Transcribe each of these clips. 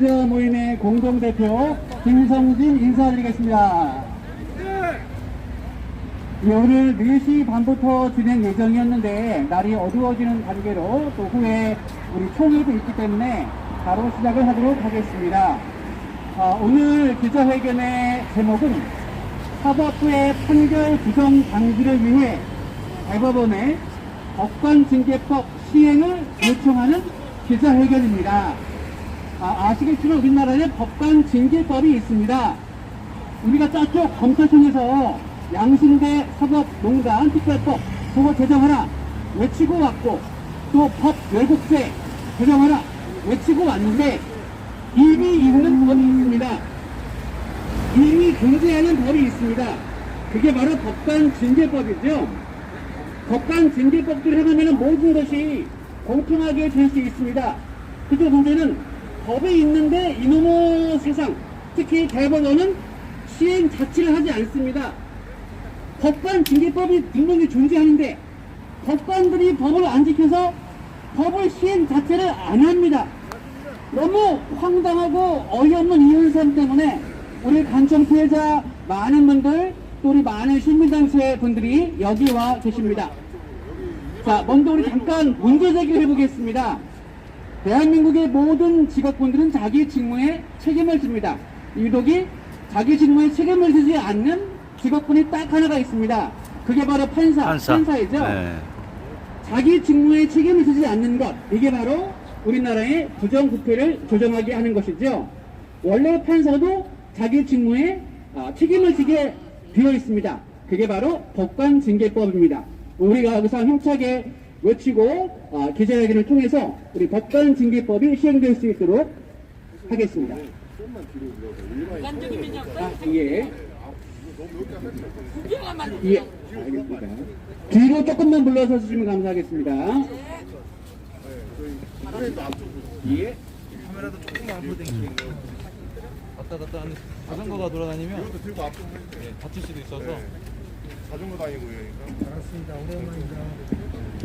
모임의 공동대표 김성진 인사드리겠습니다. 오늘 4시 반부터 진행 예정이었는데 날이 어두워지는 관계로 또 후에 우리 총회도 있기 때문에 바로 시작을 하도록 하겠습니다. 오늘 기자회견의 제목은 사법부의 판결 부정 방지를 위해 대법원에 법관징계법 시행을 요청하는 기자회견입니다. 아시겠지만 우리나라에 법관징계법이 있습니다. 우리가 짰죠. 검찰청에서 양심대 사법농단 특별법 그거 제정하라 외치고 왔고 또 법 왜곡죄 제정하라 외치고 왔는데 이미 있는 법이 있습니다. 이미 존재하는 법이 있습니다. 그게 바로 법관징계법이죠. 법관징계법들을 해보면 모든 것이 공평하게 될 수 있습니다. 그죠? 문제는 법이 있는데 이놈의 세상, 특히 대법원은 시행 자체를 하지 않습니다. 법관징계법이 분명히 존재하는데 법관들이 법을 안 지켜서 법을 시행 자체를 안 합니다. 너무 황당하고 어이없는 이 현상 때문에 우리 간청 피해자 많은 분들 또 우리 많은 시민단체 분들이 여기 와 계십니다. 자, 먼저 우리 잠깐 문제 제기를 해보겠습니다. 대한민국의 모든 직업군들은 자기 직무에 책임을 집니다. 유독이 자기 직무에 책임을 지지 않는 직업군이 딱 하나가 있습니다. 그게 바로 판사이죠. 네. 자기 직무에 책임을 지지 않는 것, 이게 바로 우리나라의 부정부패를 조정하게 하는 것이죠. 원래 판사도 자기 직무에 책임을 지게 되어 있습니다. 그게 바로 법관징계법입니다. 우리가 여기서 힘차게 외치고 기자회견을 통해서 우리 법관징계법이 시행될 수 있도록 하겠습니다. 예. 예, 알겠습니다. 뒤로 조금만 불러서 주시면 감사하겠습니다. 예. 카메라도 조금만 앞으로 당기는 거. 왔다 갔다 하는 자전거가 돌아다니면 다칠 수도 있어서. 자전거 다니고 이러니까. 알았습니다. 오랜만입니다.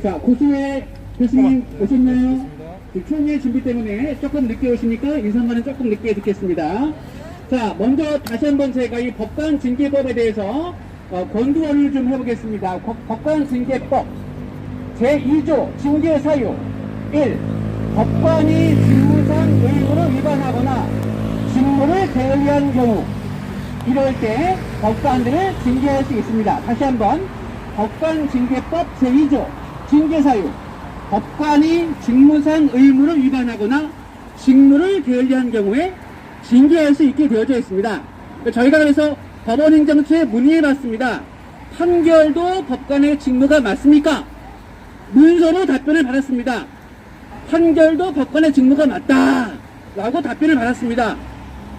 자, 고수회 교수님 오셨나요? 총회 준비 때문에 조금 늦게 오시니까 인사말은 조금 늦게 듣겠습니다. 자, 먼저 다시 한번 제가 이 법관징계법에 대해서 권고를 좀 해보겠습니다. 법관징계법 제2조 징계사유 1. 법관이 직무상 의무를 위반하거나 직무를 게을리한 경우 이럴 때 법관들을 징계할 수 있습니다. 다시 한번 법관징계법 제2조 징계사유 법관이 직무상 의무를 위반하거나 직무를 게을리한 경우에 징계할 수 있게 되어져 있습니다. 저희가 그래서 법원행정처에 문의해봤습니다. 판결도 법관의 직무가 맞습니까? 문서로 답변을 받았습니다. 판결도 법관의 직무가 맞다 라고 답변을 받았습니다.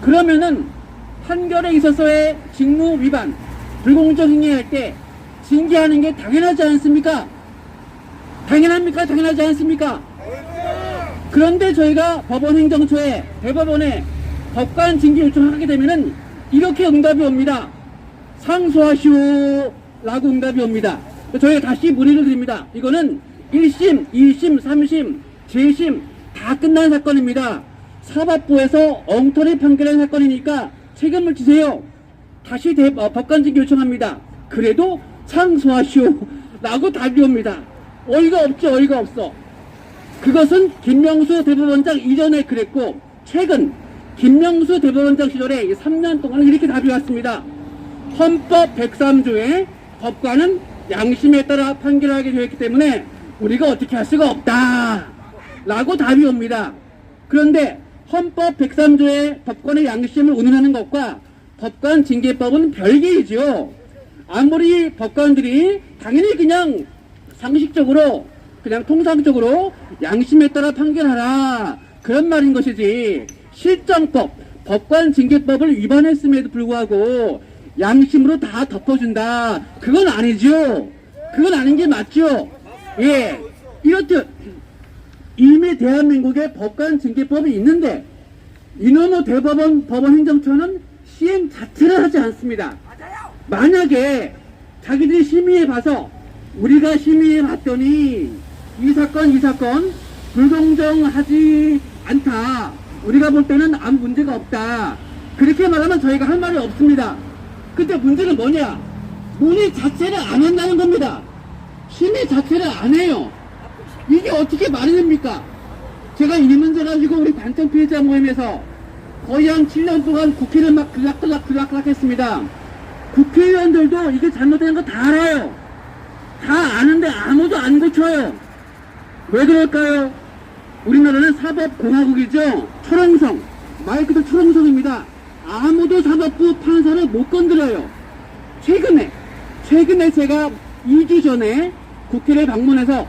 그러면은 판결에 있어서의 직무 위반, 불공정 행위할 때 징계하는 게 당연하지 않습니까? 당연합니까? 당연하지 않습니까? 그런데 저희가 법원행정처에 대법원에 법관 징계 요청을 하게 되면은 이렇게 응답이 옵니다. 상소하시오 라고 응답이 옵니다. 저희가 다시 문의를 드립니다. 이거는 1심, 2심, 3심, 재심 다 끝난 사건입니다. 사법부에서 엉터리 판결한 사건이니까 책임을 지세요. 다시 법관 징계 요청합니다. 그래도 상소하시오 라고 답이 옵니다. 어이가 없죠. 어이가 없어. 그것은 김명수 대법원장 이전에 그랬고 최근 김명수 대법원장 시절에 3년 동안 이렇게 답이 왔습니다. 헌법 103조에 법관은 양심에 따라 판결하게 되었기 때문에 우리가 어떻게 할 수가 없다 라고 답이 옵니다. 그런데 헌법 103조에 법관의 양심을 운운하는 것과 법관징계법은 별개이죠. 아무리 법관들이 당연히 그냥 상식적으로 그냥 통상적으로 양심에 따라 판결하라 그런 말인 것이지 실정법, 법관징계법을 위반했음에도 불구하고 양심으로 다 덮어준다 그건 아니죠. 그건 아닌 게 맞죠. 예, 이렇듯 이미 대한민국에 법관징계법이 있는데 이놈의 대법원 법원행정처는 시행 자체를 하지 않습니다. 만약에 자기들이 심의해봐서 우리가 심의해봤더니 이 사건 불공정하지 않다 우리가 볼 때는 아무 문제가 없다. 그렇게 말하면 저희가 할 말이 없습니다. 근데 문제는 뭐냐? 논의 자체를 안 한다는 겁니다. 심의 자체를 안 해요. 이게 어떻게 말이 됩니까? 제가 이 문제 가지고 우리 관청 피해자 모임에서 거의 한 7년 동안 국회를 막 들락들락 했습니다. 국회의원들도 이게 잘못된 거 다 알아요. 다 아는데 아무도 안 고쳐요. 왜 그럴까요? 우리나라는 사법공화국이죠. 초롱성, 말 그대로 초롱성입니다. 아무도 사법부 판사를 못 건드려요. 최근에 제가 2주 전에 국회를 방문해서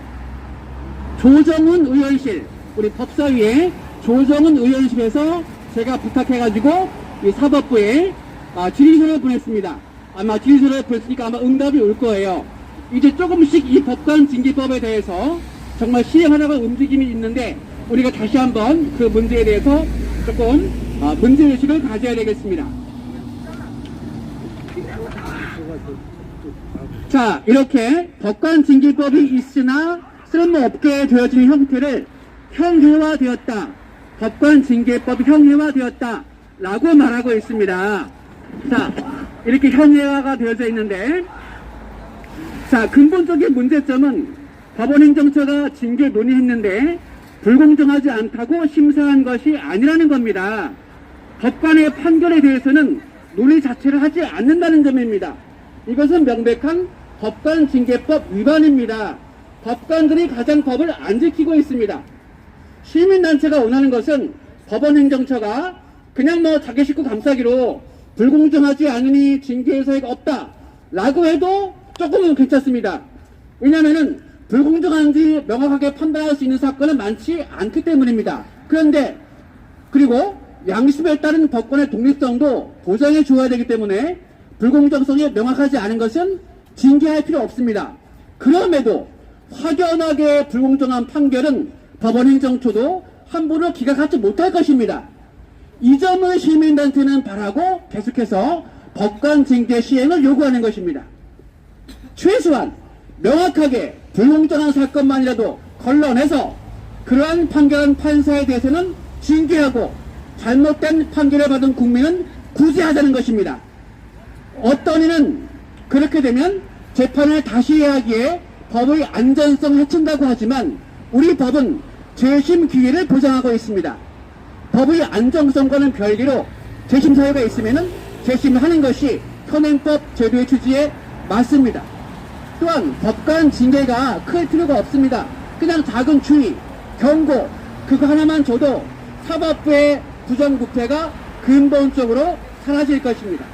조정훈 의원실, 우리 법사위의 조정훈 의원실에서 제가 부탁해가지고 이 사법부에 질의서를 보냈습니다. 아마 질의서를 보냈으니까 아마 응답이 올 거예요. 이제 조금씩 이 법관징계법에 대해서 정말 시행하려고 움직임이 있는데 우리가 다시 한번 그 문제에 대해서 조금 문제의식을 가져야 되겠습니다. 자, 이렇게 법관징계법이 있으나 쓸모없게 되어지는 형태를 형해화되었다. 법관징계법이 형해화되었다. 라고 말하고 있습니다. 자, 이렇게 형해화가 되어져 있는데, 자, 근본적인 문제점은 법원행정처가 징계 논의했는데 불공정하지 않다고 심사한 것이 아니라는 겁니다. 법관의 판결에 대해서는 논의 자체를 하지 않는다는 점입니다. 이것은 명백한 법관징계법 위반입니다. 법관들이 가장 법을 안 지키고 있습니다. 시민단체가 원하는 것은 법원행정처가 그냥 자기 식구 감싸기로 불공정하지 않으니 징계의 사유가 없다 라고 해도 조금은 괜찮습니다. 왜냐하면 불공정한지 명확하게 판단할 수 있는 사건은 많지 않기 때문입니다. 그런데 그리고 양심에 따른 법관의 독립성도 보장해 줘야 되기 때문에 불공정성이 명확하지 않은 것은 징계할 필요 없습니다. 그럼에도 확연하게 불공정한 판결은 법원행정처도 함부로 기각하지 못할 것입니다. 이 점을 시민단체는 바라고 계속해서 법관 징계 시행을 요구하는 것입니다. 최소한 명확하게 불공정한 사건만이라도 걸러내서 그러한 판결한 판사에 대해서는 징계하고 잘못된 판결을 받은 국민은 구제하자는 것입니다. 어떤 이는 그렇게 되면 재판을 다시 해야 하기에 법의 안전성을 해친다고 하지만 우리 법은 재심 기회를 보장하고 있습니다. 법의 안정성과는 별개로 재심 사유가 있으면 재심하는 것이 현행법 제도의 취지에 맞습니다. 또한 법관 징계가 클 필요가 없습니다. 그냥 작은 주의, 경고 그거 하나만 줘도 사법부의 부정부패가 근본적으로 사라질 것입니다.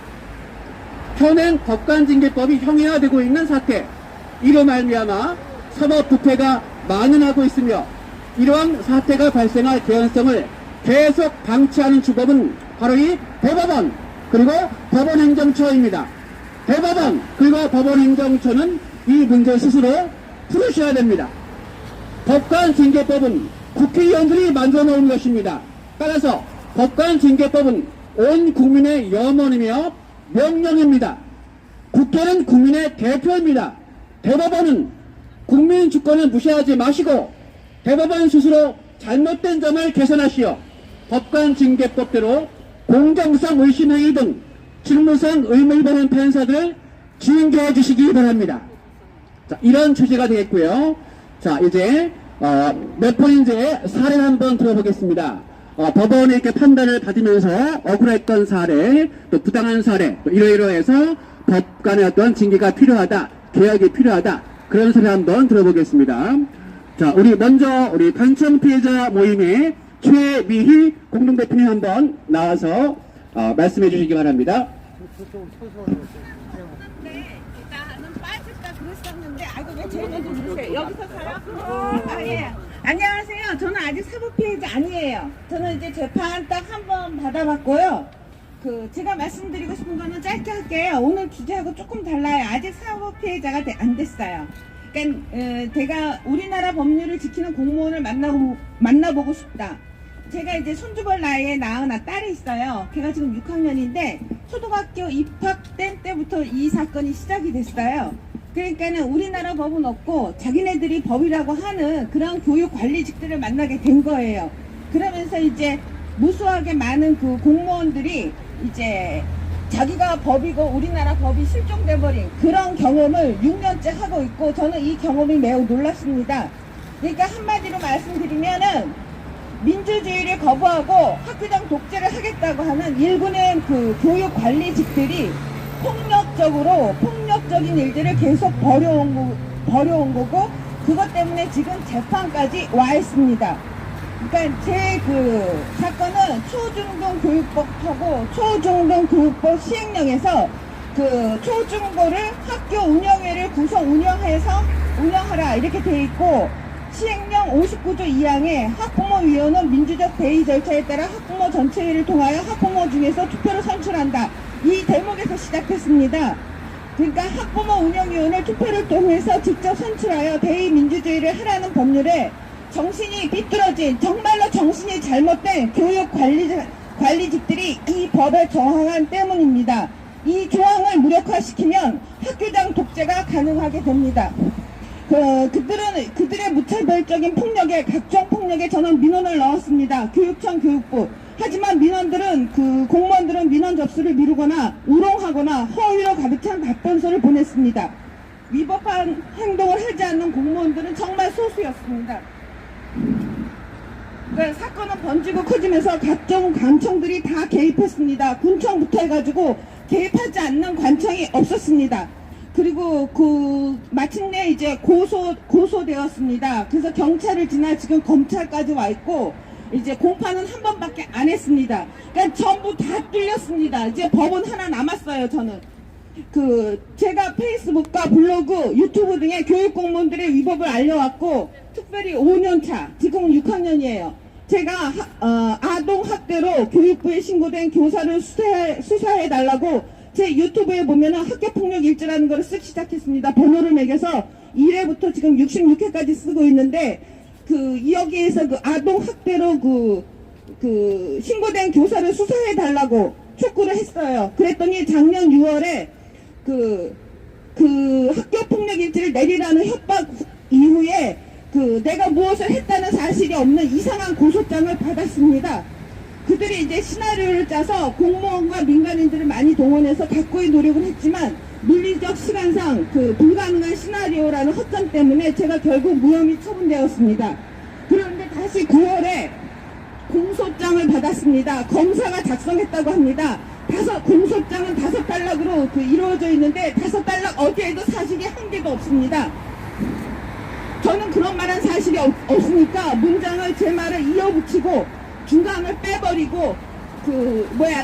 현행 법관징계법이 형해화되고 있는 사태, 이로 말미암아 사법부패가 만연하고 있으며 이러한 사태가 발생할 개연성을 계속 방치하는 주법은 바로 이 대법원 그리고 법원행정처입니다. 대법원 그리고 법원행정처는 이 문제 스스로 풀으셔야 됩니다. 법관징계법은 국회의원들이 만들어 놓은 것입니다. 따라서 법관징계법은 온 국민의 염원이며 명령입니다. 국회는 국민의 대표입니다. 대법원은 국민 주권을 무시하지 마시고 대법원 스스로 잘못된 점을 개선하시어 법관징계법대로 공정성 의심행위 등 직무상 의무 위반한 판사들을 징계해 주시기 바랍니다. 자, 이런 취지가 되겠고요. 자, 이제 몇 번인지 사례를 한번 들어보겠습니다. 법원의 이렇게 판단을 받으면서 억울했던 사례, 또 부당한 사례, 또 이러이러해서 법관의 어떤 징계가 필요하다, 개혁이 필요하다, 그런 사례 한번 들어보겠습니다. 자, 먼저 우리 관청 피해자 모임의 최미희 공동대표님 한번 나와서 말씀해 주시기 바랍니다. 네, 나는 빠질까 그랬었는데, 아이고, 왜 제일 먼저 물으세요? 여기서 사요? 예. 안녕하세요. 저는 아직 사법피해자 아니에요. 저는 이제 재판 딱 한 번 받아봤고요. 제가 말씀드리고 싶은 거는 짧게 할게요. 오늘 주제하고 조금 달라요. 아직 사법피해자가 안 됐어요. 그러니까, 제가 우리나라 법률을 지키는 공무원을 만나보고 싶다. 제가 이제 손주벌 나이에 낳은 딸이 있어요. 걔가 지금 6학년인데 초등학교 입학된 때부터 이 사건이 시작이 됐어요. 그러니까는 우리나라 법은 없고 자기네들이 법이라고 하는 그런 교육 관리직들을 만나게 된 거예요. 그러면서 이제 무수하게 많은 그 공무원들이 이제 자기가 법이고 우리나라 법이 실종돼버린 그런 경험을 6년째 하고 있고, 저는 이 경험이 매우 놀랐습니다. 그러니까 한마디로 말씀드리면은 민주주의를 거부하고 학교장 독재를 하겠다고 하는 일군의 그 교육 관리직들이 폭력적인 일들을 계속 벌여온 거고, 그것 때문에 지금 재판까지 와 있습니다. 그러니까 제 그 사건은 초중등 교육법하고 초중등 교육법 시행령에서 그 초중고를 학교 운영회를 구성 운영하라 이렇게 돼 있고, 시행령 59조 2항에 학부모위원은 민주적 대의 절차에 따라 학부모 전체회를 통하여 학부모 중에서 투표를 선출한다. 이 대목에서 시작했습니다. 그러니까 학부모 운영위원을 투표를 통해서 직접 선출하여 대의 민주주의를 하라는 법률에 정신이 삐뚤어진, 정말로 정신이 잘못된 교육 관리직들이 이 법에 저항한 때문입니다. 이 조항을 무력화시키면 학교장 독재가 가능하게 됩니다. 그들의 무차별적인 폭력에, 각종 폭력에 저는 민원을 넣었습니다. 교육청, 교육부. 하지만 공무원들은 민원 접수를 미루거나 우롱하거나 허위로 가득 찬 답변서를 보냈습니다. 위법한 행동을 하지 않는 공무원들은 정말 소수였습니다. 사건은 번지고 커지면서 각종 관청들이 다 개입했습니다. 군청부터 해가지고 개입하지 않는 관청이 없었습니다. 그리고 마침내 이제 고소되었습니다. 그래서 경찰을 지나 지금 검찰까지 와 있고, 이제 공판은 한 번밖에 안 했습니다. 그러니까 전부 다 뚫렸습니다. 이제 법은 하나 남았어요. 저는 제가 페이스북과 블로그, 유튜브 등에 교육 공무원들의 위법을 알려왔고, 특별히 5년차, 지금은 6학년이에요. 제가 아동 학대로 교육부에 신고된 교사를 수사해달라고 제 유튜브에 보면은 학교폭력 일지라는 걸 쓰기 시작했습니다. 번호를 매겨서 1회부터 지금 66회까지 쓰고 있는데, 여기에서 아동 학대로 신고된 교사를 수사해달라고 촉구를 했어요. 그랬더니 작년 6월에 학교폭력 일지를 내리라는 협박 이후에 내가 무엇을 했다는 사실이 없는 이상한 고소장을 받았습니다. 그들이 이제 시나리오를 짜서 공무원과 민간인들을 많이 동원해서 각고의 노력을 했지만, 물리적 시간상 불가능한 시나리오라는 허점 때문에 제가 결국 무혐의 처분되었습니다. 그런데 다시 9월에 공소장을 받았습니다. 검사가 작성했다고 합니다. 공소장은 5단락으로 이루어져 있는데 5단락 어디에도 사실이 한 개도 없습니다. 저는 그런 말한 사실이 없으니까 문장을 제 말을 이어붙이고 중간을 빼버리고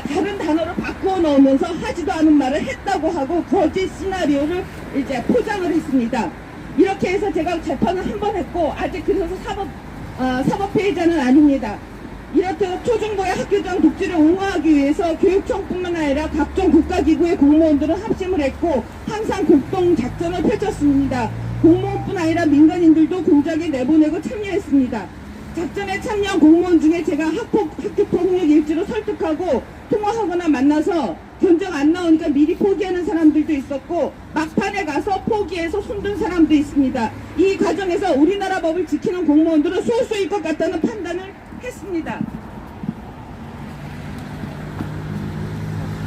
다른 단어를 바꾸어 넣으면서 하지도 않은 말을 했다고 하고 거짓 시나리오를 이제 포장을 했습니다. 이렇게 해서 제가 재판을 한 번 했고, 아직 그래서 사법 피해자는 아닙니다. 이렇게 초중고의 학교장 독재를 옹호하기 위해서 교육청뿐만 아니라 각종 국가기구의 공무원들은 합심을 했고, 항상 공동 작전을 펼쳤습니다. 공무원뿐 아니라 민간인들도 공작에 내보내고 참여했습니다. 작전에 참여한 공무원 중에 제가 학교폭력 일지로 설득하고 통화하거나 만나서 견적 안 나오니까 미리 포기하는 사람들도 있었고, 막판에 가서 포기해서 손든 사람도 있습니다. 이 과정에서 우리나라 법을 지키는 공무원들은 소수일 것 같다는 판단을 했습니다.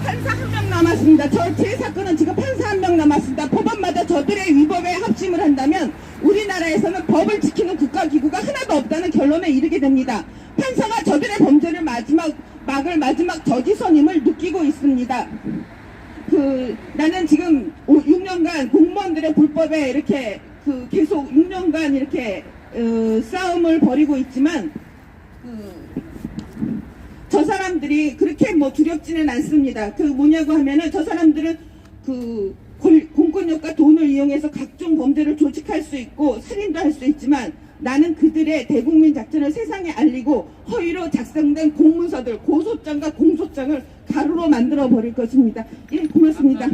판사 1명 남았습니다. 제 사건은 지금 판사 1명 남았습니다. 법원마다 저들의 위법에 합심을 한다면 우리나라에서는 법을 지키는 국가기구가 하나도 없다는 결론에 이르게 됩니다. 판사가 저들의 범죄를 마지막 저지선임을 느끼고 있습니다. 나는 지금 6년간 공무원들의 불법에 이렇게 계속 6년간 이렇게 싸움을 벌이고 있지만, 저 사람들이 그렇게 두렵지는 않습니다. 뭐냐고 하면은 저 사람들은 공권력과 돈을 이용해서 각종 범죄를 조직할 수 있고 살인도 할 수 있지만, 나는 그들의 대국민 작전을 세상에 알리고 허위로 작성된 공문서들, 고소장과 공소장을 가루로 만들어 버릴 것입니다. 예, 고맙습니다.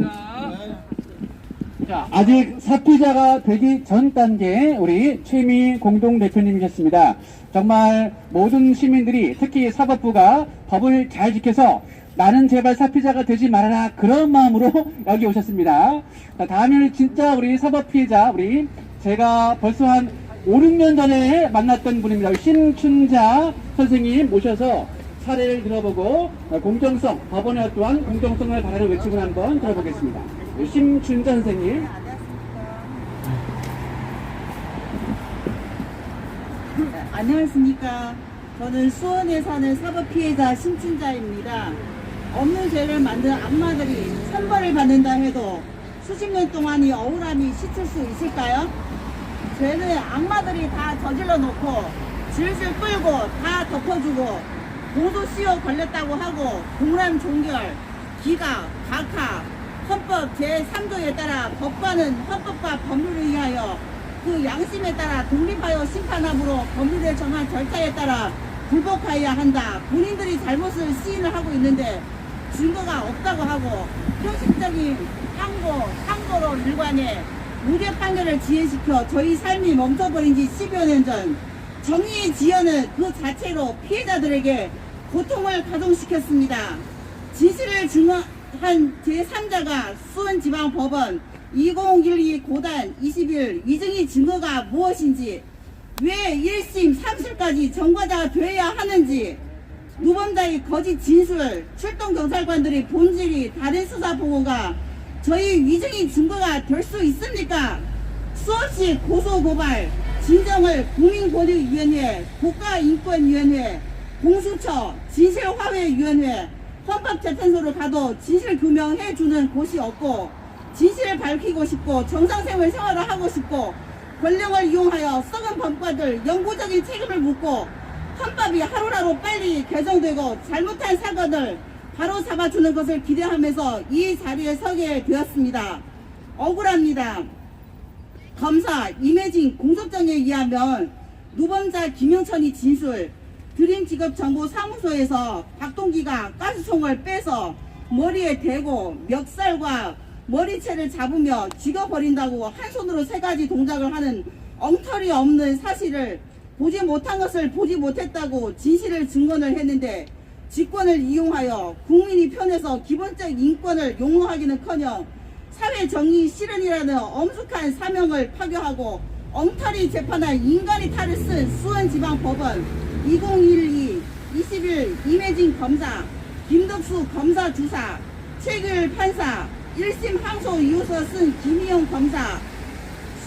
자, 아직 사피자가 되기 전 단계에 우리 최미 공동대표님이셨습니다. 정말 모든 시민들이, 특히 사법부가 법을 잘 지켜서 나는 제발 사피자가 되지 말아라, 그런 마음으로 여기 오셨습니다. 자, 다음에는 진짜 우리 사법피해자, 제가 벌써 한 5, 6년 전에 만났던 분입니다. 신춘자 선생님 모셔서 사례를 들어보고 공정성, 법원에 또한 공정성을 바라는 외침을 한번 들어보겠습니다. 심춘자 선생님. 안녕하십니까. 저는 수원에 사는 사법피해자 심춘자입니다. 없는 죄를 만든 악마들이 천벌을 받는다 해도 수십 년 동안 이 억울함이 씻을 수 있을까요? 죄는 악마들이 다 저질러 놓고 질질 끌고 다 덮어주고 공소시효 걸렸다고 하고 공란 종결, 기각, 각하, 헌법 제3조에 따라 법관은 헌법과 법률에 의하여 그 양심에 따라 독립하여 심판함으로 법률에 정한 절차에 따라 불복하여야 한다. 본인들이 잘못을 시인을 하고 있는데 증거가 없다고 하고 형식적인 항고로 일관해 무죄 판결을 지연시켜 저희 삶이 멈춰버린 지 10여 년 전 정의의 지연은 그 자체로 피해자들에게 고통을 가중시켰습니다. 진실을 증언한 제3자가 수원지방법원 2012 고단 20일 위증의 증거가 무엇인지, 왜 1심 3심까지 전과자가 되어야 하는지, 누범자의 거짓 진술, 출동 경찰관들의 본질이 다른 수사 보고가 저희 위증의 증거가 될 수 있습니까? 수없이 고소고발, 진정을 국민권익위원회, 국가인권위원회, 공수처, 진실화해위원회, 헌법재판소를 가도 진실 규명해주는 곳이 없고, 진실을 밝히고 싶고 정상생활 생활을 하고 싶고 권력을 이용하여 썩은 법관들 영구적인 책임을 묻고 헌법이 하루하루 빨리 개정되고 잘못한 사건을 바로 잡아주는 것을 기대하면서 이 자리에 서게 되었습니다. 억울합니다. 검사 임혜진 공소장에 의하면 누범자 김영천이 진술, 드림직업정보사무소에서 박동기가 가스총을 빼서 머리에 대고 멱살과 머리채를 잡으며 죽여버린다고 한 손으로 세 가지 동작을 하는 엉터리 없는 사실을 보지 못한 것을 보지 못했다고 진실을 증언을 했는데, 직권을 이용하여 국민이 편해서 기본적 인권을 용어하기는커녕 사회정의 실현이라는 엄숙한 사명을 파괴하고 엉터리 재판한 인간의 탈을 쓴 수원지방법원 2012 20일 임혜진 검사, 김덕수 검사 주사, 최규일 판사, 1심 항소 이유서 쓴 김희영 검사,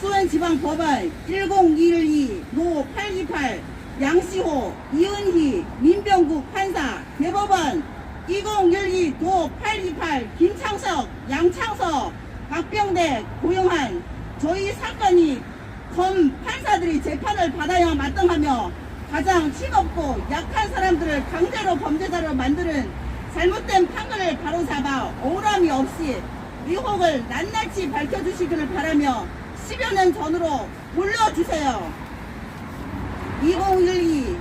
수원지방법원 1012 노 828 양시호, 이은희, 민병국 판사, 대법원 2012 도 828 김창석, 양창석, 박병대, 고영한, 저희 사건이 검 판사들이 재판을 받아야 마땅하며 가장 힘없고 약한 사람들을 강제로 범죄자로 만드는 잘못된 판결을 바로잡아 억울함이 없이 의혹을 낱낱이 밝혀주시기를 바라며 10여 년 전으로 올려주세요. 2012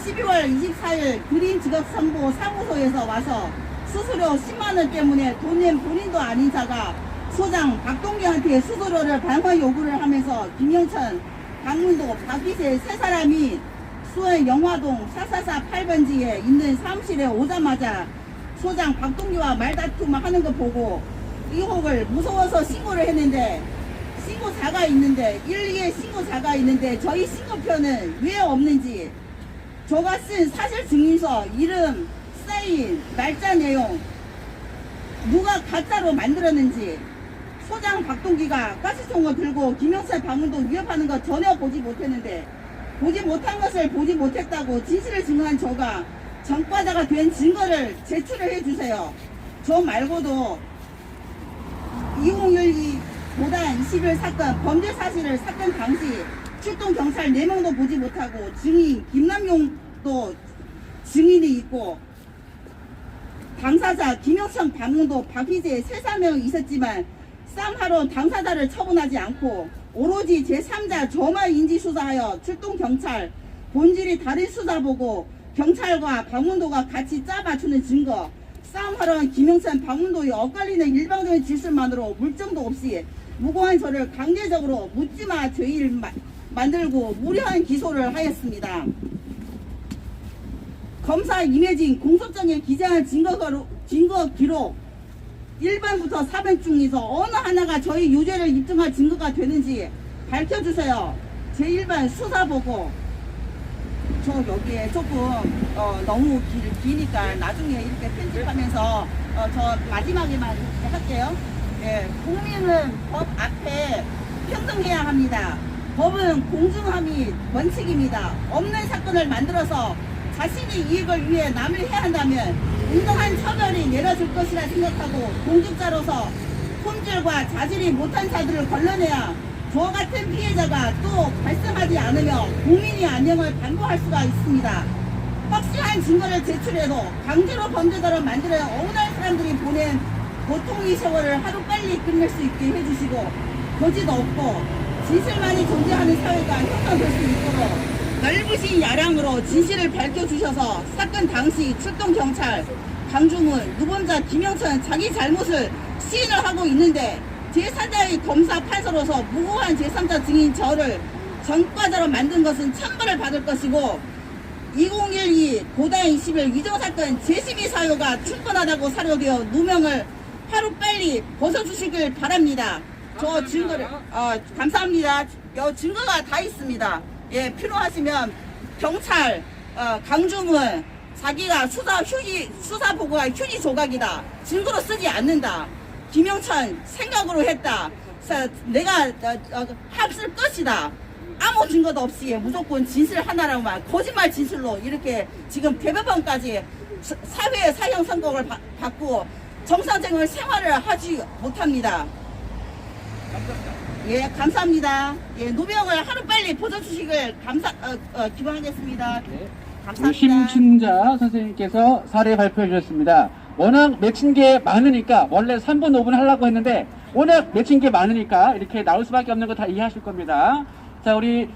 12월 24일 그린직업정보 사무소에서 와서 수수료 10만원 때문에 돈 낸 본인도 아닌 자가 소장 박동기한테 수수료를 반환 요구를 하면서 김영천, 강문도, 박기세 세 사람이 수원 영화동 444 8번지에 있는 사무실에 오자마자 소장 박동기와 말다툼을 하는 거 보고 의혹을 무서워서 신고를 했는데, 신고자가 있는데 1, 2에 신고자가 있는데 저희 신고표는 왜 없는지, 저가 쓴 사실증명서 이름, 사인, 날짜 내용 누가 가짜로 만들었는지, 소장 박동기가 가스총을 들고 김영철 방문도 위협하는 거 전혀 보지 못했는데, 보지 못한 것을 보지 못했다고 진실을 증언한 저가 전과자가 된 증거를 제출을 해주세요. 저 말고도 2012 고단 21 사건 범죄 사실을 사건 당시 출동 경찰 4명도 보지 못하고 증인 김남용도 증인이 있고, 당사자 김영천, 박문도, 박희재 세 사명 있었지만 쌍하로 당사자를 처분하지 않고 오로지 제3자 저만 인지수사하여 출동 경찰 본질이 다른 수사 보고 경찰과 박문도가 같이 짜 맞추는 증거, 싸움하러 김영천, 박문도의 엇갈리는 일방적인 진술만으로 물증도 없이 무고한 저를 강제적으로 묻지마 죄일 만들고 무례한 기소를 하였습니다. 검사 임혜진 공소장에 기재한 증거 기록 1번부터 4번 중에서 어느 하나가 저희 유죄를 입증할 증거가 되는지 밝혀주세요. 제1번 수사보고, 저 여기에 조금 너무 기니까 나중에 이렇게 편집하면서 저 마지막에만 이렇게 할게요. 예, 국민은 법 앞에 평등해야 합니다. 법은 공정함이 원칙입니다. 없는 사건을 만들어서 자신의 이익을 위해 남을 해야 한다면 운동한 처벌이 내려질 것이라 생각하고 공직자로서 품질과 자질이 못한 자들을 걸러내야 저와 같은 피해자가 또 발생하지 않으며 국민의 안녕을 담보할 수가 있습니다. 확실한 증거를 제출해도 강제로 범죄자를 만들어 억울한 사람들이 보낸 고통의 세월을 하루빨리 끝낼 수 있게 해주시고 거짓 없고 진실만이 존재하는 사회가 형성될 수 있도록 넓으신 야량으로 진실을 밝혀주셔서 사건 당시 출동경찰 강중훈, 누범자 김영천 자기 잘못을 시인을 하고 있는데 제3자의 검사 판사로서 무고한 제3자 증인 저를 전과자로 만든 것은 천벌을 받을 것이고 2012 고다인 20일 위정사건 재심의 사유가 충분하다고 사료되어 누명을 하루빨리 벗어주시길 바랍니다. 저 증거를 감사합니다. 증거가 다 있습니다. 예, 필요하시면 경찰 강중은 자기가 수사 보고가 휴지 조각이다. 증거로 쓰지 않는다. 김영천 생각으로 했다. 내가 합쓸 것이다. 아무 증거도 없이 무조건 진실 하나라고만 거짓말 진실로 이렇게 지금 대법원까지 사회의 사형 선고를 받고 정상적인 생활을 하지 못합니다. 예, 감사합니다. 예, 누명을 하루빨리 벗어주시길 기원하겠습니다. 감사합니다. 심춘자 선생님께서 사례 발표해 주셨습니다. 워낙 맺힌 게 많으니까 원래 3분 5분 하려고 했는데 워낙 맺힌 게 많으니까 이렇게 나올 수밖에 없는 거 다 이해하실 겁니다. 자, 우리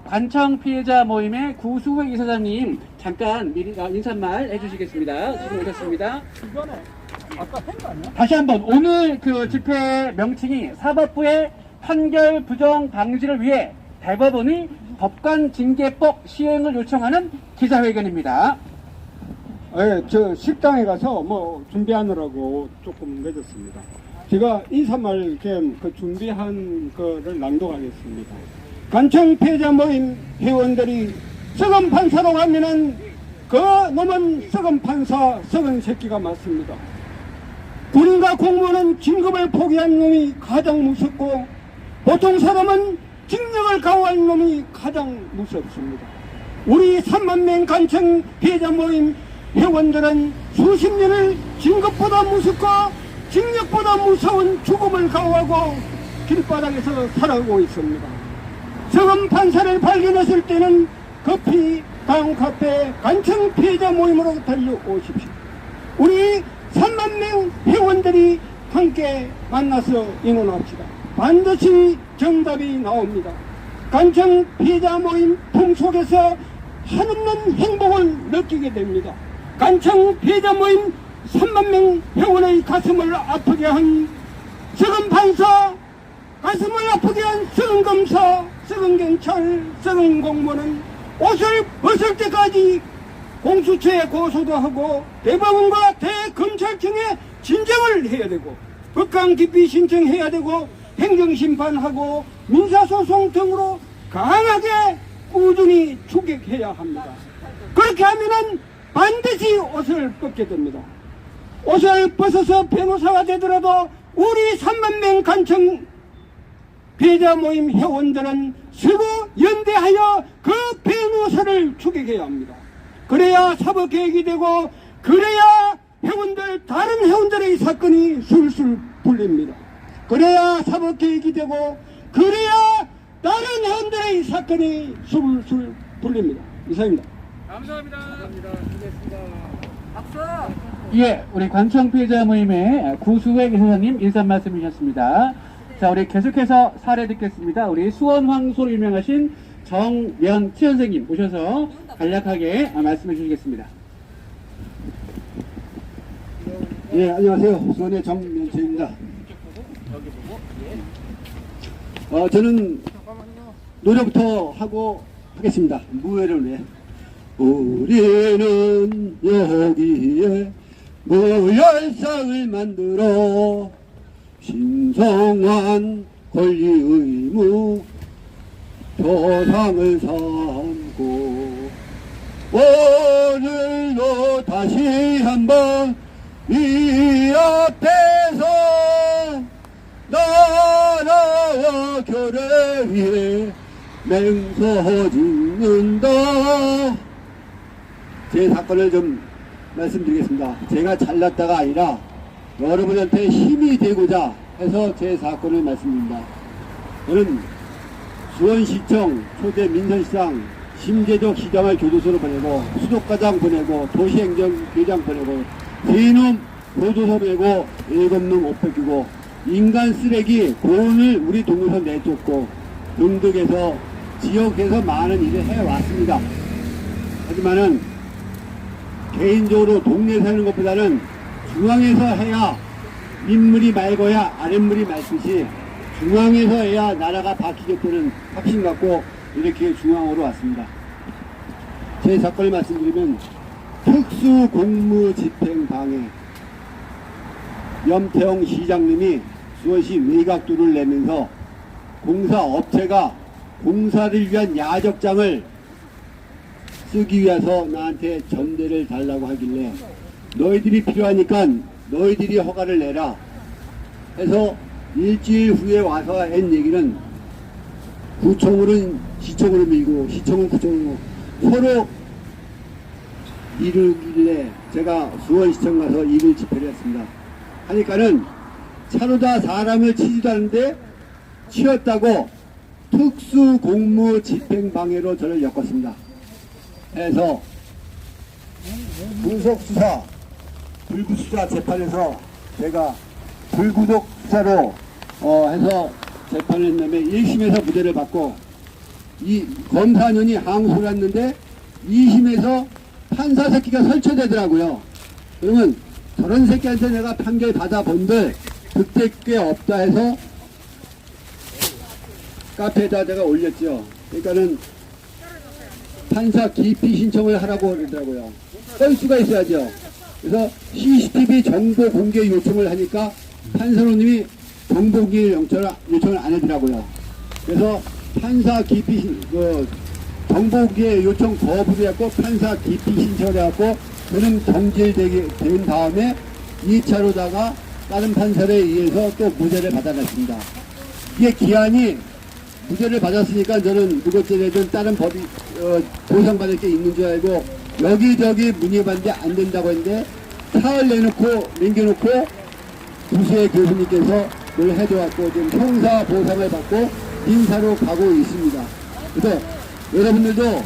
관청 피해자 모임의 구수회 이사장님 잠깐 미리 인사말 해주시겠습니다. 지금 오셨습니다. 다시 한번 오늘 그 집회 명칭이 사법부의 판결 부정 방지를 위해 대법원이 법관 징계법 시행을 요청하는 기자회견입니다. 예, 저 식당에 가서 뭐 준비하느라고 조금 늦었습니다. 제가 인사말 겸 그 준비한 거를 낭독하겠습니다. 관청 피해자 모임 회원들이 썩은 판사로 가면은 그 놈은 썩은 판사, 썩은 새끼가 맞습니다. 군인과 공무원은 진급을 포기한 놈이 가장 무섭고 보통 사람은 징역을 강화한 놈이 가장 무섭습니다. 우리 3만 명 관청 피해자 모임 회원들은 수십 년을 진급보다 무섭고 징역보다 무서운 죽음을 각오하고 길바닥에서 살아가고 있습니다. 썩은 판사를 발견했을 때는 급히 다음 카페 관청 피해자 모임으로 달려오십시오. 우리 3만 명 회원들이 함께 만나서 의논합시다. 반드시 정답이 나옵니다. 관청 피해자 모임 품속에서 한없는 행복을 느끼게 됩니다. 관청 피해자 모임 3만 명 회원의 가슴을 아프게 한 썩은 판사, 가슴을 아프게 한 썩은 검사, 썩은 경찰, 썩은 공무원은 옷을 벗을 때까지 공수처에 고소도 하고 대법원과 대검찰청에 진정을 해야 되고 법관 기피 신청해야 되고 행정심판하고 민사소송 등으로 강하게 꾸준히 추격해야 합니다. 그렇게 하면은 반드시 옷을 벗게 됩니다. 옷을 벗어서 변호사가 되더라도 우리 3만 명 관청 피해자 모임 회원들은 서로 연대하여 그 변호사를 추격해야 합니다. 그래야 사법개혁이 되고 그래야 회원들 다른 회원들의 사건이 술술 풀립니다. 그래야 사법개혁이 되고 그래야 다른 회원들의 사건이 술술 풀립니다. 이상입니다. 감사합니다. 박수. 예, 우리 관청 피해자 모임의 구수회 이사장님 인사 말씀 주셨습니다. 자, 우리 계속해서 사례 듣겠습니다. 우리 수원 황소로 유명하신 정면치 선생님 오셔서 간략하게 말씀해 주시겠습니다. 예, 안녕하세요. 수원의 정면치입니다. 저는 노래부터 하고 하겠습니다. 무예를 위해. 우리는 여기에 무열상을 만들어 신성한 권리 의무 조상을 삼고 오늘도 다시 한번 이 앞에서 나라와 교회 위해 맹서 짓는다. 제 사건을 좀 말씀드리겠습니다. 제가 잘났다가 아니라 여러분한테 힘이 되고자 해서 제 사건을 말씀드립니다. 저는 수원시청 초대 민선시장 심재덕 시장을 교도소로 보내고 수족과장 보내고 도시행정계장 보내고 세놈 교도소 보내고 7놈 옷 뺏기고 인간 쓰레기 고은을 우리 동네에서 내쫓고 등등해서 지역에서 많은 일을 해왔습니다. 하지만은 개인적으로 동네에 사는 것보다는 중앙에서 해야 민물이 맑아야 아랫물이 맑듯이 중앙에서 해야 나라가 바뀌겠다는 확신 갖고 이렇게 중앙으로 왔습니다. 제 사건을 말씀드리면 특수공무집행방해 염태영 시장님이 수원시 외곽도를 내면서 공사업체가 공사를 위한 야적장을 쓰기 위해서 나한테 전대를 달라고 하길래 너희들이 필요하니까 너희들이 허가를 내라 해서 일주일 후에 와서 한 얘기는 구청으로는 시청으로 밀고 시청은 구청으로 서로 이르길래 제가 수원시청 가서 일을 집회를 했습니다. 하니까는 차로다 사람을 치지도 않는데 치였다고 특수공무집행방해로 저를 엮었습니다. 해서 분석수사 불구수사 재판에서 제가 불구속 수사로 해서 재판을 했는데 1심에서 무죄를 받고 이 검사년이 항소를 했는데 2심에서 판사 새끼가 설쳐되더라고요. 그러면 저런 새끼한테 내가 판결 받아본들 그때 꽤 없다 해서 카페에다 제가 올렸죠. 그러니까는 판사 기피 신청을 하라고 그러더라고요. 건수가 있어야죠. 그래서 CCTV 정보 공개 요청을 하니까 판사로님이 정보 공개 요청을 안 하더라고요. 그래서 판사 기피 정보 공개 요청 거부를 했고 판사 기피 신청을 해갖고 저는 경질된 다음에 2차로다가 다른 판사에 의해서 또 무죄를 받아냈습니다. 이게 기한이 무죄를 받았으니까 저는 무고죄내든 다른 법이 보상받을 게 있는 줄 알고 여기저기 문의해봤는데 안 된다고 했는데 사흘 남겨놓고 부수의 교수님께서 뭘 해줘갖고 지금 형사 보상을 받고 인사로 가고 있습니다. 그래서 여러분들도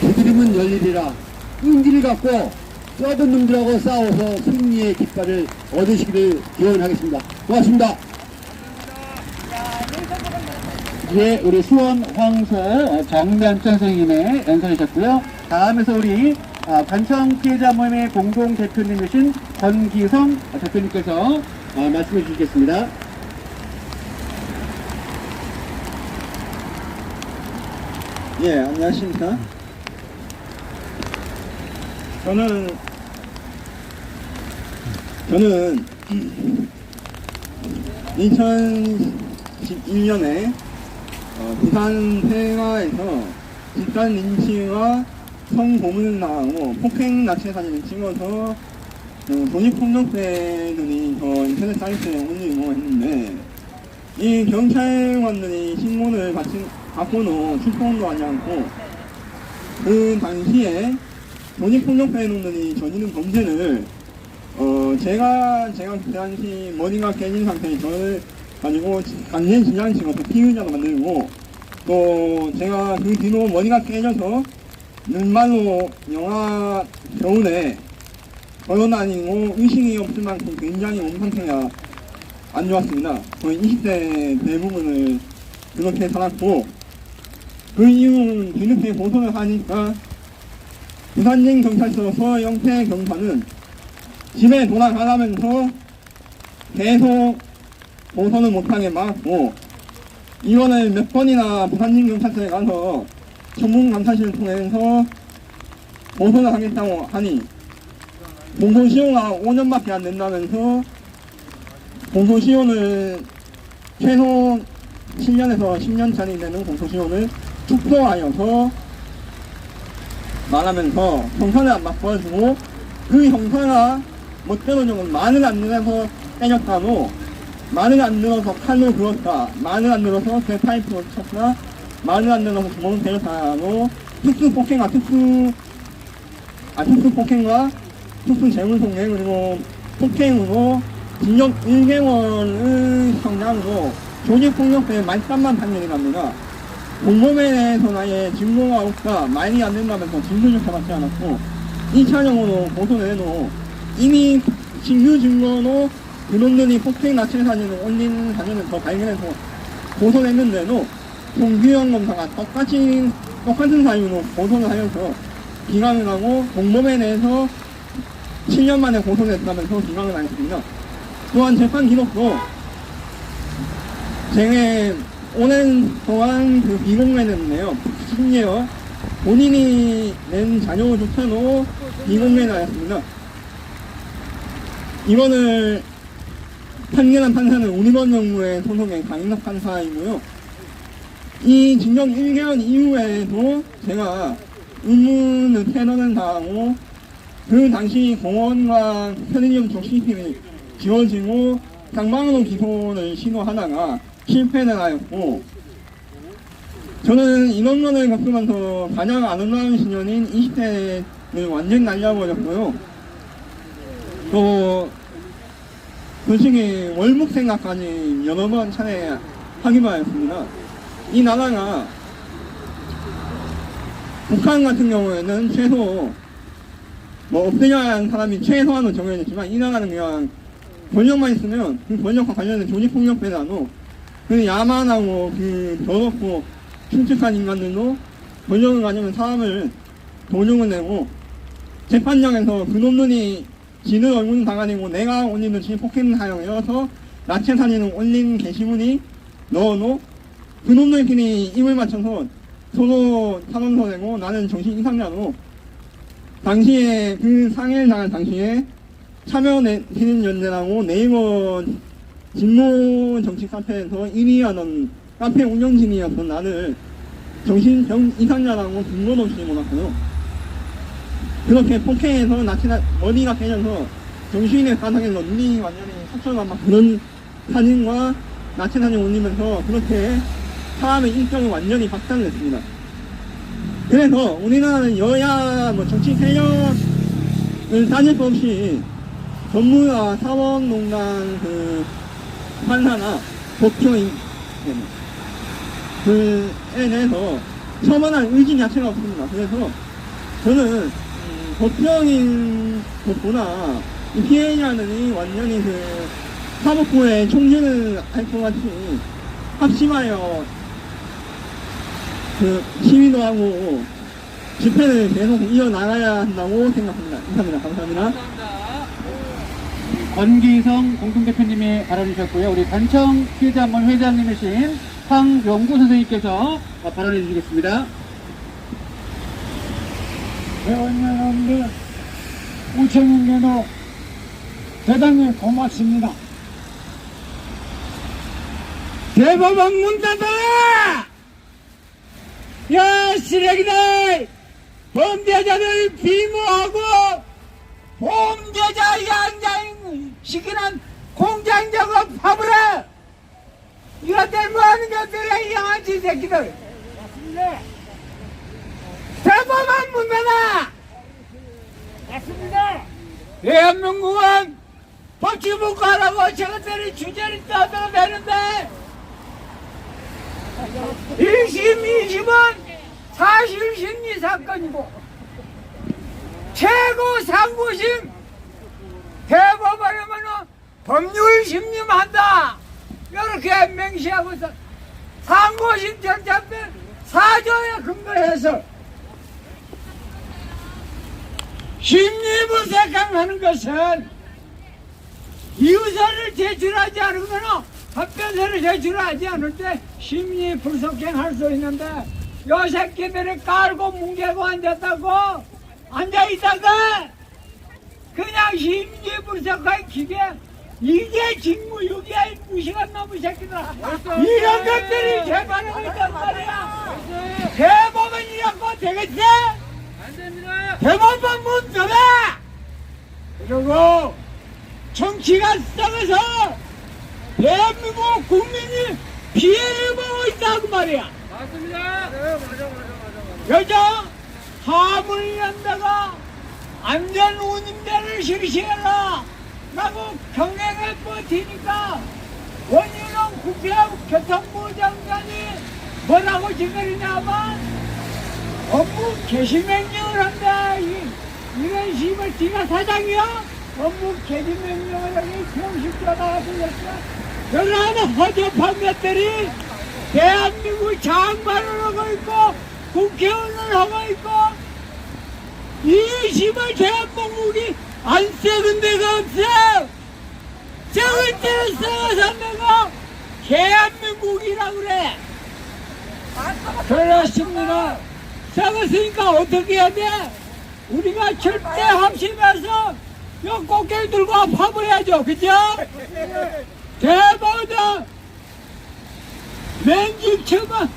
두드리면 열리리라 끈기를 갖고 썩은 놈들하고 싸워서 승리의 깃발을 얻으시기를 기원하겠습니다. 고맙습니다. 예, 우리 수원 황소 정면천 선생님의 연설이셨고요. 다음에서 우리 관청 피해자 모임의 공동 대표님이신 권기성 대표님께서 말씀해 주시겠습니다. 예, 안녕하십니까. 저는 2011년에 부산 회가에서 집단 린치와 성고문을 당하고 폭행 나체 사진을 찍어서 독립폭력배들이 저 인터넷 사이트에 올리고 했는데 이 경찰관들이 신문을 받고도 출동도 하지 않고 그 당시에 독립폭력배 놈들이 저지른 범죄를 제가 그 당시 머리가 깨진 상태에 저를 가지고 강제 진양식으로 피의자로 만들고 또 제가 그 뒤로 머리가 깨져서 눈말로 영하 겨울에 걸어다니고 의식이 없을 만큼 굉장히 몸 상태가 안 좋았습니다. 거의 20대 대부분을 그렇게 살았고 그 이후 뒤늦게 고소를 하니까 부산행 경찰서 서영태 경사는 집에 돌아가라면서 계속 고소를 못하게 막았고 이번에 몇 번이나 부산행 경찰서에 가서 전문감사실을 통해서 고소를 하겠다고 하니 공소시효가 5년밖에 안 된다면서 공소시효를 최소 7년에서 10년짜리 되는 공소시효를 축소하여서 말하면서 형사를 안 바꿔주고 그 형사가 멋대로 좀 말을 안 들어서 때렸다고 말을 안 들어서 칼로 그었다 말을 안 들어서 제 파이프로 쳤다 말을 안 들어서 주먹을 때렸다고 특수폭행과 특수폭행과 특수재물폭행 그리고 폭행으로 징역 1개월의 형량으로 조직폭력배 말단만 판결이 납니다. 공범에 대해서는 아예 증거가 없다 말이 안 된다면서 증거조차 받지 않았고 2차적으로 고소내도 이미 신규 증거로 그놈들이 폭행 나체 사진을 올린 사진을 더 발견해서 고소했는데도 송규영 검사가 똑같은 사유로 고소를 하여서 기각을 하고 공범에 대해서 7년 만에 고소를 했다면서 기각을 하였습니다. 또한 재판 기록도 제 오랜 동안 그 비공개됐는데요. 심지어 본인이 낸 자료조차도 비공개를 하였습니다. 이거를 판결한 판사는 우리번정부의 소속의 강인석 판사이고요. 이 징역 1개월 이후에도 제가 의문의 테러를 당하고 그 당시 공원과 편의점 쪽 CCTV 지워지고 장방으로 기소를 시도하다가 실패를 하였고 저는 이런 거를 겪으면서 가장 아름다운 시절인 20대를 완전히 날려버렸고요. 또 솔직히 월북 생각까지 여러 번 차례 하기도 하였습니다. 이 나라가 북한 같은 경우에는 최소 뭐 없애려야 하는 사람이 최소한으로 정해졌지만 이 나라는 그냥 권력만 있으면 그 권력과 관련된 조직폭력배라도 그 야만하고 그 더럽고 충직한 인간들도 권력을 가지면 사람을 도중을 내고 재판장에서 그놈들이 지는 얼굴은 당아내고 내가 올리는 지 폭행을 하여서 나체 사진을 올린 게시물이 넣어도 그놈들끼리 입을 맞춰서 서로 탄원서 내고 나는 정신 이상자로 당시에 그 상해를 당한 당시에 참여시민연대라고 네이버 진모 정치 카페에서 1위 하던 카페 운영진이었던 나를 정신병 이상자라고 근거 없이 몰았고요. 그렇게 폭행해서 머리가 깨져서 정신의 바닥에서 눈이 완전히 삭혀가 막 그런 사진과 나체 사진 올리면서 그렇게 사람의 인격을 완전히 박살냈습니다. 그래서 우리나라는 여야 정치 세력을 따질 것 없이 전무와 사법농단 그 판사나 법조인 그에 대해서 처벌할 의지 자체가 없습니다. 그래서 저는 법조인 것보다 이 피해자들이 완전히 그 사법부의 총질을 할 것 같이 합심하여 그 시위도 하고 집회를 계속 이어나가야 한다고 생각합니다. 감사합니다. 감사합니다. 권기성 공동대표님이 발언해주셨고요. 우리 단청 피해자문 회장님이신 황영구 선생님께서 발언해 주시겠습니다. 회원님들 5,000원에도 대단히 고맙습니다. 대법원 문 닫아! 야 쓰레기들! 범죄자들 비모하고 범죄자 양장시키는 공장 작업하으로 이것들 뭐하는 것들이야 이 양아치 새끼들. 맞습니다. 대법원 문 닫아! 맞습니다. 대한민국은 법치국가라고 저것들이 주제를 떠들어 대는데 1심, 2심은 사실 심리 사건이고 최고 상고심 대법원이면은 법률 심리만 한다 이렇게 맹시하고서 상고심 절차때 사조에 근거해서 심리분석하는 것은 이유서를 제출하지 않으면 답변서를 제출하지 않을 때 심리 분석행 할 수 있는데 요 새끼들이 깔고 뭉개고 앉았다고 앉아있다가 그냥 심리 분석할 기계 이게 직무유기야 이 무시한 놈의 새끼들아. 이런 것들이 재판하고 있단 말이야. 대법원 이런 거 되겠지? 대법원 문 닫아! 그리고 정치가 썩어서 대한민국 국민이 피해를 보고 있다고 말이야. 맞습니다. 여자 화물연대가 안전운임대를 실시해라 라고 경례에 버티니까 원희룡 국회교통부 장관이 뭐라고 짓거리냐면 업무 개시명령을 한다. 이런 씨발 지가 사장이야? 업무 개시명령을 하니 병식자가 나왔으니까 그러한 허접한 것들이 대한민국 장관을 하고 있고 국회의원을 하고 있고 이 씨발 대한민국이 안 썩은 데가 없어. 썩을 때는 썩어서 내가 대한민국이라 그래. 그렇습니다. 썩었으니까 어떻게 해야 돼? 우리가 절대 합심해서 요 꽃게를 들고 파버려야죠. 그죠? 대법원 면직처분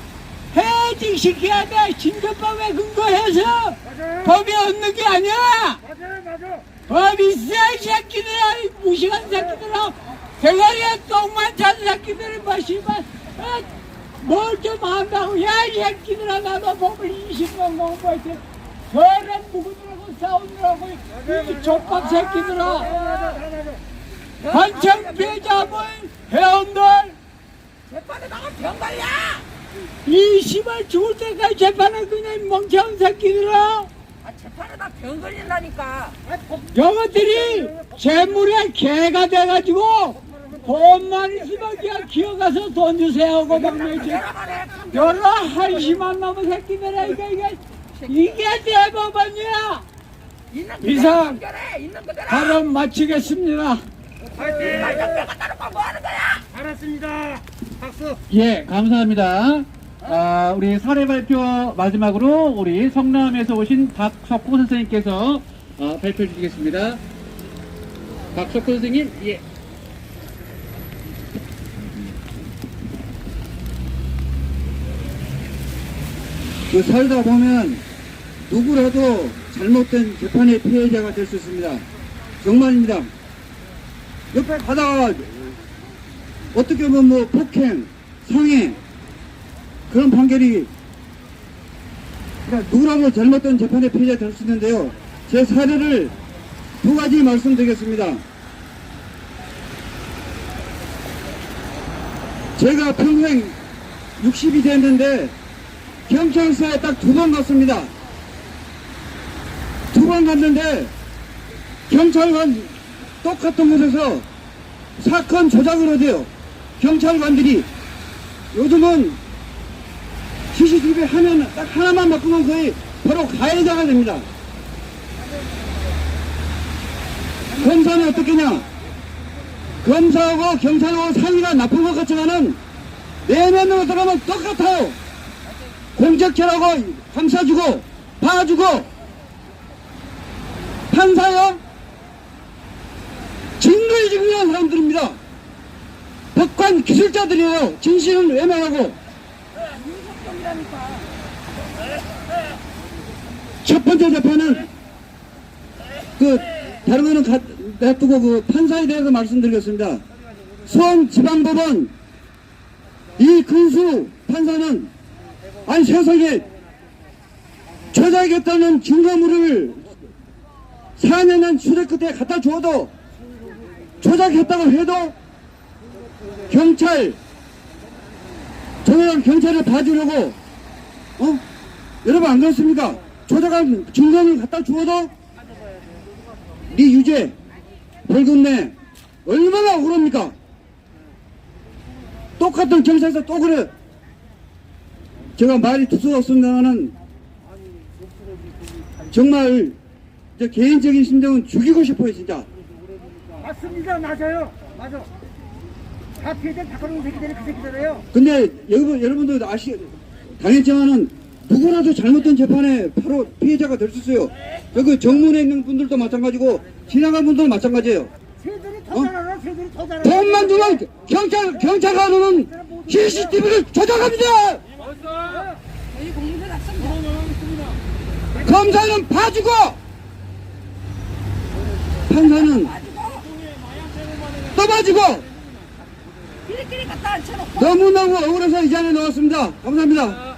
해직시켜야 돼. 신조법에 근거해서 법이 없는 게 아니야. 법이 있어. 이 새끼들아, 이 무식한 새끼들아, 대가리에 똥만 찬 새끼들이 뭐 씨발 뭘 좀 한다고. 야, 이 새끼들아, 나도 법을 20년 공부했지. 저런 누구들하고 싸우느라고 이 족밥 새끼들아. 한참 피해자분 회원들 재판에 나가 병갈이야. 이 씨발 죽을 때까지 재판에 그냥 멍청한 새끼들아. 재판에다 병 걸린다니까. 저것들이 재물에 개가 돼가지고 돈만 있으면 그냥 기어가서 돈 주세요 하고 막내지. 여러 한심한 놈의 새끼들아. 이게 대법원이야. 이상 발언 마치겠습니다. 알았습니다. 박수. 예, 감사합니다. 우리 사례 발표 마지막으로 우리 성남에서 오신 박석호 선생님께서 발표해 주시겠습니다. 박석호 선생님, 예. 그 살다 보면 누구라도 잘못된 재판의 피해자가 될 수 있습니다. 정말입니다. 옆에 가다가 어떻게 보면 뭐 폭행, 상해 그런 판결이 그러니까 누구라도 잘못된 재판의 피해자가 될 수 있는데요. 제 사례를 두 가지 말씀드리겠습니다. 제가 평생 60이 됐는데 경찰서에 딱 2번 갔습니다. 2번 갔는데 경찰관 똑같은 곳에서 사건 조작을 하대요. 경찰관들이 요즘은 CCTV 화면 딱 하나만 바꾸면 거의 바로 가해자가 됩니다. 검사는 어떻게냐? 검사하고 경찰하고 사이가 나쁜 것 같지만은 내면으로 들어가면 똑같아요. 공적죄라고 감싸주고 봐주고 판사요? 증거에 증명한 사람들입니다. 법관 기술자들이에요. 진실은 외면하고. 첫 번째 재판은 다른 거는 놔두고 그 판사에 대해서 말씀드리겠습니다. 수원지방법원 이근수 판사는 아니 세상에 조작했다는 증거물을 4년간 수색 끝에 갖다 주어도 조작했다고 해도 저는 경찰을 봐주려고 여러분 안 그렇습니까? 조작한 증거물 갖다 주어도 네 유죄 벌금 내 얼마나 억울합니까? 똑같은 경찰서 또 그래. 제가 말이 두서없습니다만은 정말 제 개인적인 심정은 죽이고 싶어요 진짜. 맞습니다. 맞아요. 맞아. 다 피해자는 다 그런 새끼들이 그 새끼들이에요. 근데 여러분들 당했지만은 누구라도 잘못된 재판에 바로 피해자가 될 수 있어요. 그 정문에 있는 분들도 마찬가지고 지나간 분들도 마찬가지예요. 새들이 더 잘하나 새들이 더 잘하나. 돈만 주면 경찰관으로는 CCTV를 조작합니다. 검사는 봐주고 판사는 또 봐주고 너무너무 억울해서 이 자리에 나왔습니다. 감사합니다.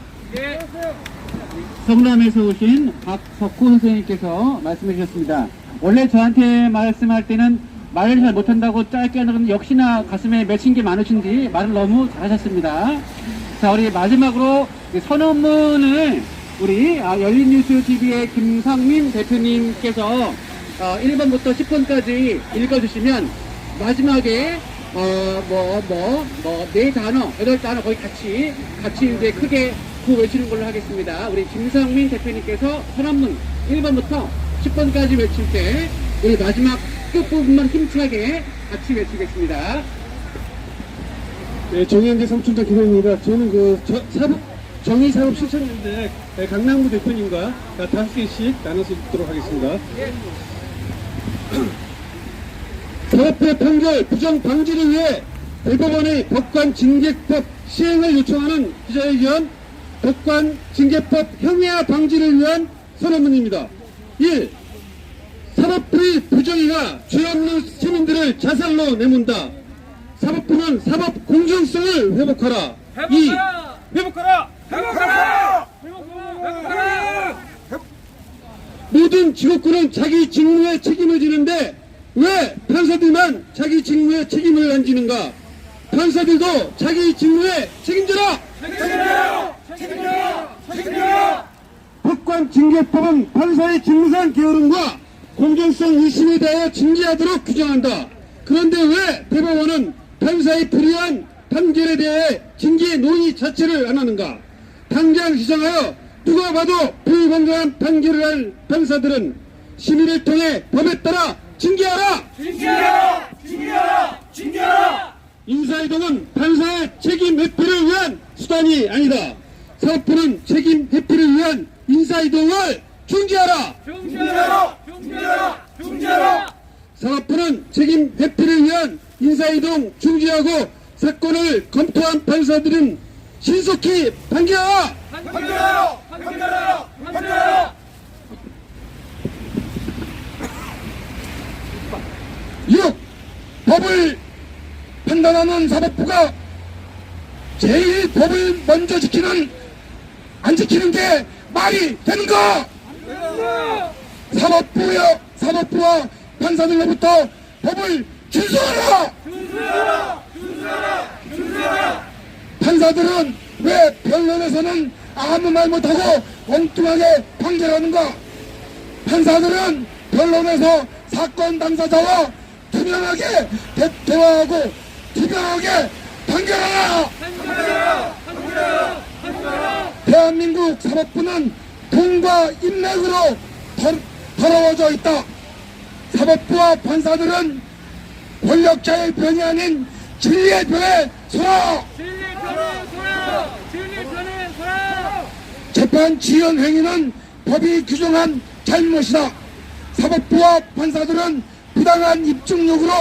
성남에서 오신 박석호 선생님께서 말씀해 주셨습니다. 원래 저한테 말씀할 때는 말을 잘 못한다고 짧게 하는 역시나 가슴에 맺힌 게 많으신지 말을 너무 잘하셨습니다. 자, 우리 마지막으로 선언문을 우리 열린뉴스TV의 김상민 대표님께서 1번부터 10번까지 읽어주시면 마지막에 네 단어, 8단어 거의 같이 이제 크게 외치는 걸로 하겠습니다. 우리 김상민 대표님께서 선언문 1번부터 10번까지 외칠 때 우리 마지막 끝부분만 힘차게 같이 외치겠습니다. 네, 정의연대 삼촌장 김영입니다. 저는 정의사업실천연대 강남구 대표님과 5개씩 나눠서 읽도록 하겠습니다. 사법부의 판결 부정 방지를 위해 대법원의 법관 징계법 시행을 요청하는 기자회견 법관 징계법 형해화 방지를 위한 선언문입니다. 1. 사법부의 부정의가 죄 없는 시민들을 자살로 내몬다. 사법부는 사법 공정성을 회복하라. 2. 회복하라! 모든 직업군은 자기 직무에 책임을 지는데 왜 판사들만 자기 직무에 책임을 안 지는가? 판사들도 자기 직무에 책임져라! 책임져라! 법관 징계법은 판사의 직무상 게으름과 공정성 의심에 대하여 징계하도록 규정한다. 그런데 왜 대법원은 판사의 불이한 판결에 대해 징계 논의 자체를 안 하는가? 당장 시정하여 누가 봐도 불공정한 판결을 할 판사들은 심의를 통해 법에 따라 징계하라! 인사이동은 판사의 책임 회피를 위한 수단이 아니다. 사법부는 책임 회피를 위한 인사이동을 중지하라! 사법부는 책임 회피를 위한 인사이동 중지하고 사건을 검토한 판사들은 신속히 판결하라! 6. 법을 판단하는 사법부가 제일 법을 먼저 안 지키는 게 말이 되는가? 사법부와 판사들로부터 법을 준수하라! 판사들은 왜 변론에서는 아무 말 못하고 엉뚱하게 판결하는가? 판사들은 변론에서 사건 당사자와 투명하게 대화하고 투명하게 판결하라! 대한민국 사법부는 돈과 인맥으로 더러워져 있다. 사법부와 판사들은 권력자의 편이 아닌 진리의 편에 서라! 재판 지연 행위는 법이 규정한 잘못이다. 사법부와 판사들은 부당한 입증력으로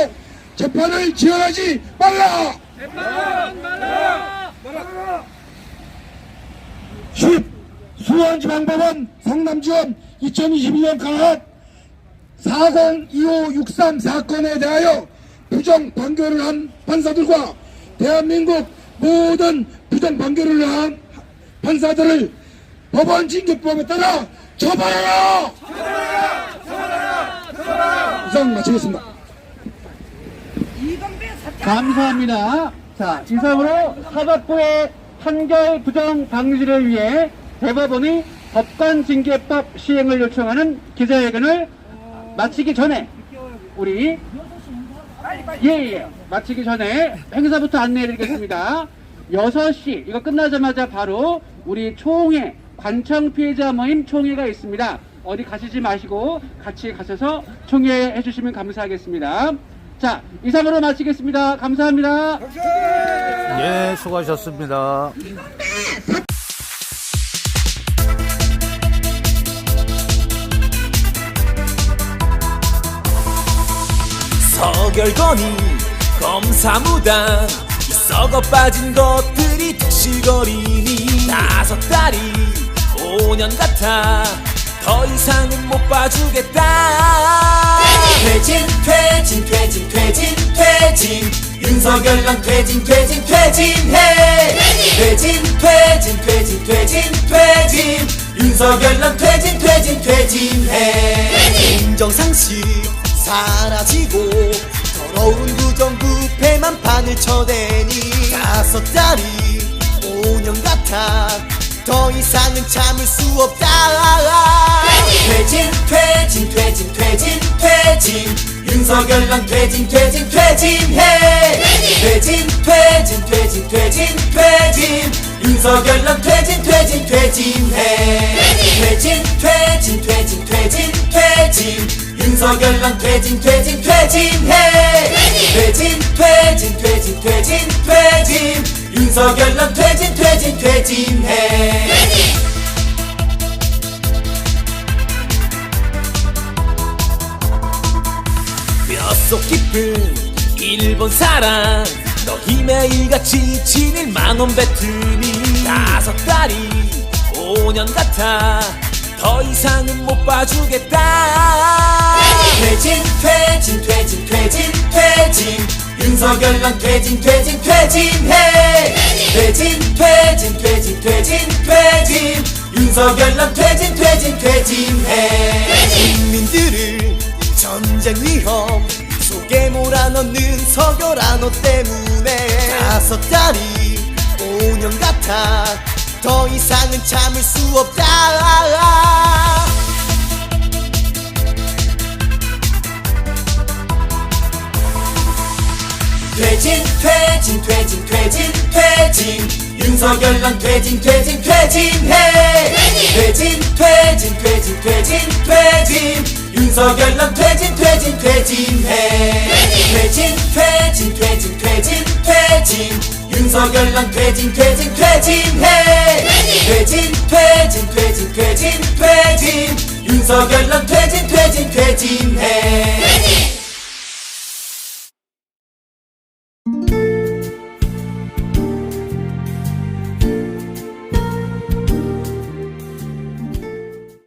재판을 지연하지 말라! 10. 수원지방법원 성남지원 2021년 강압 402563 사건에 대하여 부정 판결을 한 판사들과 대한민국 모든 부정 판결을 한 판사들을 법원 징계법에 따라 처벌하라! 이상 마치겠습니다. 감사합니다. 자, 이상으로 사법부의 판결 부정 방지를 위해 대법원이 법관 징계법 시행을 요청하는 기자회견을 마치기 전에 우리 마치기 전에 행사부터 안내해드리겠습니다. 6시 이거 끝나자마자 바로 우리 총회 관청 피해자 모임 총회가 있습니다. 어디 가시지 마시고 같이 가셔서 총회해 주시면 감사하겠습니다. 자, 이상으로 마치겠습니다. 감사합니다. 예, 수고하셨습니다. 서결건이 검사무당 이 썩어 빠진 것들이 득실거리니 5달이 5년 같아 더 이상은 못 봐주겠다. 퇴진 퇴진 퇴진 퇴진 퇴진 윤석열랑 퇴진 퇴진 퇴진해. 퇴진 퇴진 퇴진 퇴진 퇴진 윤석열랑 퇴진 퇴진 퇴진해. 공정상식 사라지고 더러운 부정부패만 판을 쳐대니 5달이 5년 같아 더 이상은 참을 수 없다. 퇴진 퇴진 퇴진 퇴진 퇴진 윤석열랑 퇴진 퇴진 퇴진해. 퇴진 퇴진 퇴진 퇴진 퇴진 윤석열랑 퇴진 퇴진 퇴진해. 퇴진 퇴진 퇴진 퇴진 퇴진 윤석열랑 퇴진 퇴진 퇴진해. 퇴진 퇴진 퇴진 퇴진 퇴진 윤석열랑 퇴진 퇴진 퇴진해. 뼛속 깊은 일본 사랑 너 김해일같이 지친 1만원 뱉으니 5달이 5년 같아 더 이상은 못 봐주겠다. 퇴진 퇴진 퇴진 퇴진 퇴진 윤석열랑 퇴진 퇴진 퇴진해. 퇴진 퇴진 퇴진 퇴진 퇴진 윤석열랑 퇴진 퇴진 퇴진해. 국민들을 전쟁 위험 속에 몰아넣는 석열한 너 때문에 5달이 5년 같아 더 이상은 참을 수 없다. 퇴진 퇴진 퇴진 퇴진 퇴진 윤석열랑 퇴진 퇴진 퇴진해. 퇴진 퇴진 퇴진 퇴진 퇴진 윤석열랑 퇴진 퇴진 퇴진해. 퇴진 퇴진 퇴진 퇴진 퇴진 윤석열랑 퇴진 퇴진 퇴진해. 퇴진 퇴진 퇴진 퇴진 퇴진 윤석열랑 퇴진